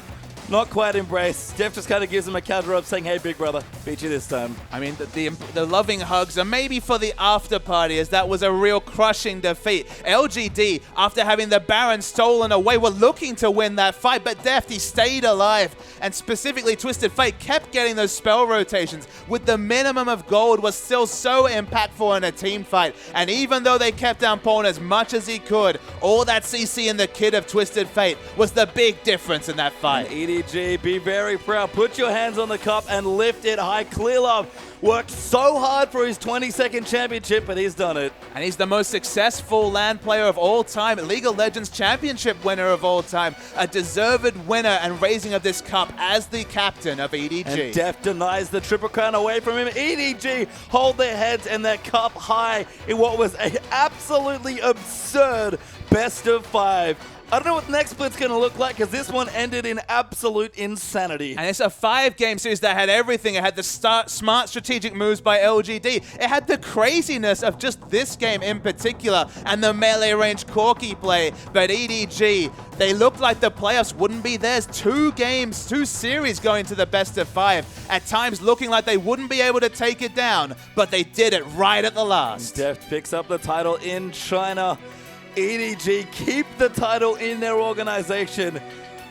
not quite embraced. Deft just kind of gives him a counter up saying, hey, big brother, beat you this time. I mean, the loving hugs are maybe for the after party, as that was a real crushing defeat. LGD, after having the Baron stolen away, were looking to win that fight, but Deft, he stayed alive. And specifically, Twisted Fate kept getting those spell rotations with the minimum of gold, was still so impactful in a team fight. And even though they kept down Pawn as much as he could, all that CC in the kit of Twisted Fate was the big difference in that fight. EDG, be very proud. Put your hands on the cup and lift it high. Clearlove worked so hard for his 22nd championship, but he's done it. And he's the most successful LAN player of all time, League of Legends championship winner of all time, a deserved winner and raising of this cup as the captain of EDG. And Deft denies the triple crown away from him. EDG hold their heads and their cup high in what was an absolutely absurd best of 5. I don't know what the next split's going to look like, because this one ended in absolute insanity. And it's a 5-game series that had everything. It had the smart strategic moves by LGD. It had the craziness of just this game in particular and the melee range Corky play. But EDG, they looked like the playoffs wouldn't be theirs. 2 games, 2 series going to the best of 5. At times looking like they wouldn't be able to take it down, but they did it right at the last. Deft picks up the title in China. EDG keep the title in their organization,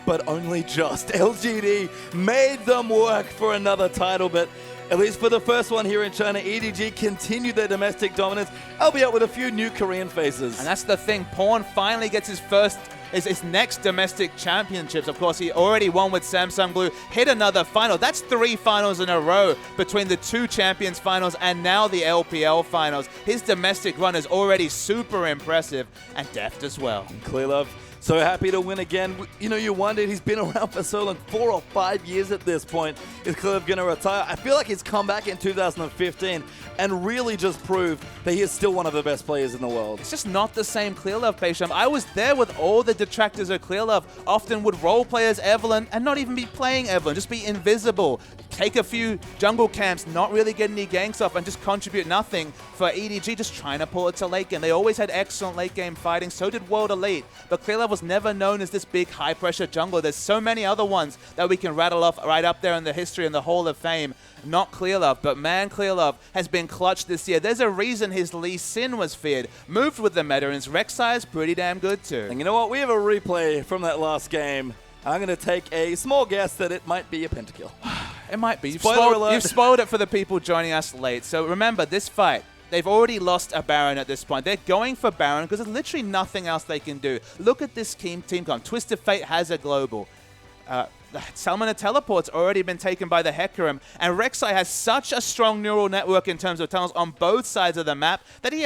but only just. LGD made them work for another title, but at least for the first one here in China, EDG continued their domestic dominance, albeit with a few new Korean faces. And that's the thing. Pawn finally gets his next domestic championships. Of course, he already won with Samsung Blue, hit another final. That's 3 finals in a row between the 2 Champions finals and now the LPL finals. His domestic run is already super impressive, and Deft as well. And Clearlove So happy to win again. You know, you wondered, he's been around for so long, 4 or 5 years at this point. Is Clearlove going to retire? I feel like he's come back in 2015 and really just proved that he is still one of the best players in the world. It's just not the same Clearlove, Pesham. I was there with all the detractors of Clearlove, often would role play as Evelynn and not even be playing Evelynn, just be invisible, take a few jungle camps, not really get any ganks off, and just contribute nothing for EDG, just trying to pull it to late game. They always had excellent late game fighting, so did World Elite, but Clearlove was never known as this big high-pressure jungler. There's so many other ones that we can rattle off right up there in the history and the Hall of Fame. Not Clearlove, but man, Clearlove has been clutch this year. There's a reason his Lee Sin was feared. Moved with the meta, and his Rek'Sai is pretty damn good too. And you know what? We have a replay from that last game. I'm going to take a small guess that it might be a pentakill. It might be. You've spoiled it for the people joining us late. So remember, this fight, they've already lost a Baron at this point. They're going for Baron because there's literally nothing else they can do. Look at this team comp. Twisted Fate has a global. Salmon Teleport's already been taken by the Hecarim, and Rek'Sai has such a strong neural network in terms of tunnels on both sides of the map that she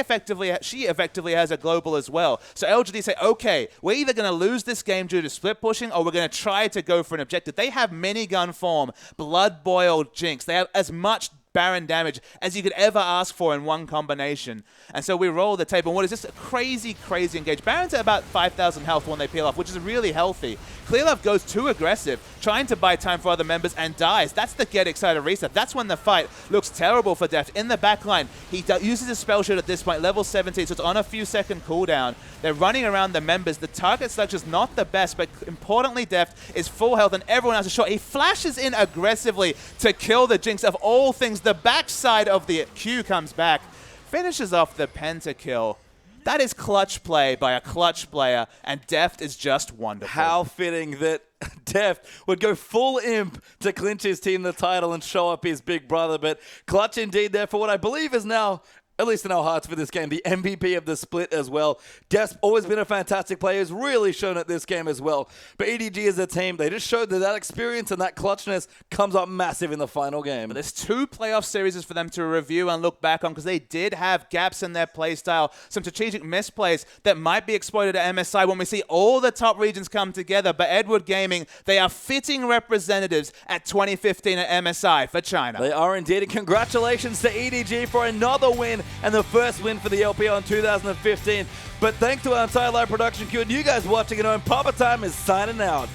effectively has a global as well. So LGD say, okay, we're either going to lose this game due to split pushing, or we're going to try to go for an objective. They have minigun form, blood boiled Jinx. They have as much Baron damage as you could ever ask for in one combination. And so we roll the tape, and what is this? Crazy, crazy engage. Baron's at about 5,000 health when they peel off, which is really healthy. Clearlove goes too aggressive, trying to buy time for other members, and dies. That's the get excited reset. That's when the fight looks terrible for Deft. In the back line, he uses his spell shield at this point, level 17, so it's on a few second cooldown. They're running around the members. The target selection is not the best, but importantly, Deft is full health, and everyone else is short. He flashes in aggressively to kill the Jinx. Of all things, the backside of the Q comes back, finishes off the pentakill. That is clutch play by a clutch player, and Deft is just wonderful. How fitting that Deft would go full imp to clinch his team the title and show up his big brother, but clutch indeed there for what I believe is now, at least in our hearts for this game, the MVP of the split as well. Deft's always been a fantastic player. He's really shown it this game as well. But EDG as a team, they just showed that experience and that clutchness comes up massive in the final game. But there's 2 playoff series for them to review and look back on, because they did have gaps in their playstyle, some strategic misplays that might be exploited at MSI when we see all the top regions come together. But Edward Gaming, they are fitting representatives at 2015 at MSI for China. They are indeed, and congratulations to EDG for another win and the first win for the LPL in 2015. But thanks to our entire live production crew and you guys watching at home, Papa Time is signing out.